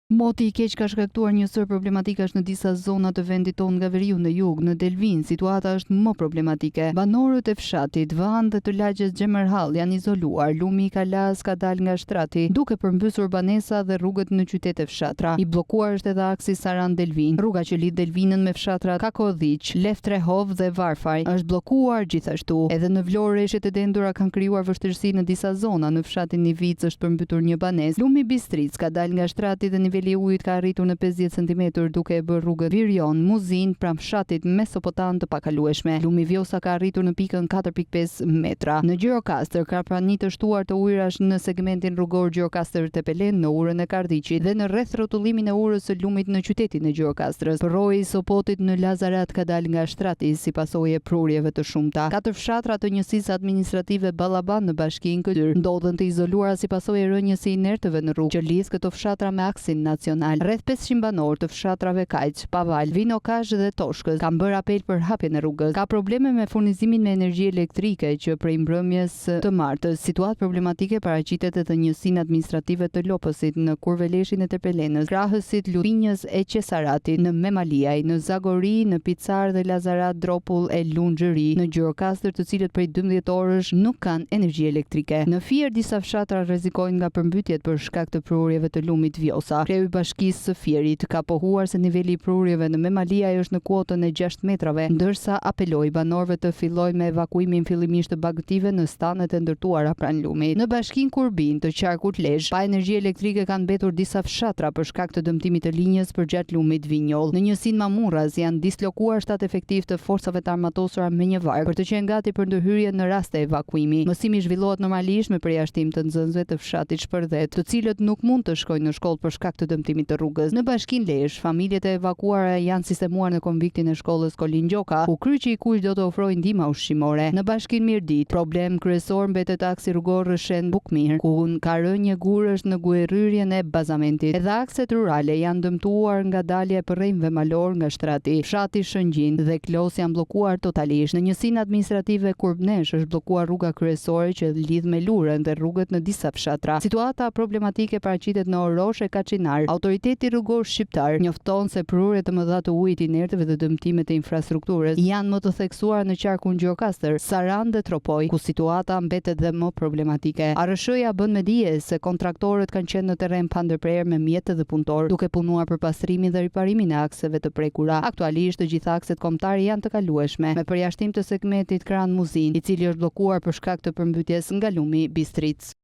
Moti i keq ka shkaktuar një sër problematikash në disa zona të vendit tonë nga veriu në jug. Në Delvin, situata është më problematike. Banorët e fshatit Van dhe të lagjes Xhemerhall janë izoluar. Lumi i Kalas ka dalë nga shtrati, duke përmbysur banesa dhe rrugët në qytete fshatra. I bllokuar është edhe aksi Saran-Delvin. Rruga që lidh Delvinën me fshatrat Kakodhiq, Leftrehov dhe Varfaj është bllokuar gjithashtu. Edhe në Vlorë, rreshtet e dendura kanë krijuar vështirësi në disa zona. Në fshatin Nivic është përmbytur një banesë. Lumi i Bistric ka dalë nga shtrati dhe niveli i ujit ka arritur në 50 cm duke e bërë rrugën Virion, Muzin pranë fshatit Mesopotan të pakalueshme. Lumi Vjosa ka arritur në pikën 4.5 metra. Në Gjirokastër ka prani të shtuar të ujrash në segmentin rrugor Gjirokastër-Tepelen në urën e Kardiqit dhe në rreth rrotullimin e urës së lumit në qytetin e Gjirokastrës. Roji i Sopotit në Lazarat ka dalë nga shtrati si pasojë e prurjeve të shumta. 4 fshatra të njësisë administrative Ballaban në bashkinë Kydyr ndodhen të izoluara si pasojë e rënjes së inertëve në rrugë që lidh këto fshatra me aksin nacional. Rreth 500 banor të fshatrave Kajç, Paval, Vinokash dhe Toshkës kanë bërë apel për hapjen e rrugës. Ka probleme me furnizimin me energji elektrike që prej mbrëmjes të martës. Situatë problematike paraqitet edhe njësinë administrative të Lopësit në Kurveleshin e Tepelenës, krahësit Luthinjës e Qesaratit, në Memaliaj, në Zagori, në Picar dhe Lazarat Dropull e Lunxhëri, në Gjirokastër, të cilët prej 12 orësh nuk kanë energji elektrike. Në Fier disa fshatra rrezikojnë nga përmbytjet për shkak të prurjeve të lumit Vjosa. Kreu i bashkisë së Fierit ka pohuar se niveli i prurjeve në Memaliaj është në kuotën e 6 metrave, ndërsa apeloi banorëve të fillojnë me evakuimin fillimisht të bagëtive në stanet e ndërtuara pranë lumit. Në bashkinë Kurbin të qarkut Lezhë, pa energji elektrike kanë mbetur disa fshatra për shkak të dëmtimit të linjës përgjatë lumit Vinjoll. Në njësinë Mamurras janë dislokuar 7 efektiv të forcave të armatosura me një varg për të qenë gati për ndërhyrje në rast të evakuimi. Mësimi zhvillohet normalisht me përjashtim të nxënësve të fshatit Shpërdet, të cilët nuk mund të shkojnë në shkollë për shkak të dëmtimit të rrugës. Në bashkinë Lezhë, familjet e evakuara janë sistemuar në konviktin e shkollës Kolin Gjoka, ku kryqi i kuj do të ofrojë ndihmë ushqimore. Në bashkinë Mirdit, problem kryesor mbetet aksi rrugor Rëshen Bukmir, ku ka rënë një gurësh në guerryrjen e bazamentit. Edhe akset rurale janë dëmtuar nga dalja e përrejmëve malor nga shtrati. Fshati Shëngjin dhe Klos janë bllokuar totalisht. Në njësinë administrative Kurbnesh është bllokuar rruga kryesore që lidh me Lurën dhe rrugët në disa fshatra. Situata problematike paraqitet në Orosh e Kaçinar. Autoriteti rrugor shqiptar njofton se prurjet të mëdha të ujit inertëve dhe dëmtimet e infrastrukturës janë më të theksuar në qarkun Gjirokastër, Saran dhe Tropoj, ku situata mbetet dhe më problematike. ARSH-ja bën me dije se kontraktorët kanë qenë në terren pa ndërprerje me mjetë dhe punëtor, duke punuar për pastrimin dhe riparimin e akseve të prekura. Aktualisht të gjitha akset kombëtare janë të kalueshme, me përjashtim të segmentit Kran Muzin, i cili është bllokuar për shkak të përmbytjes nga lumi Bistric.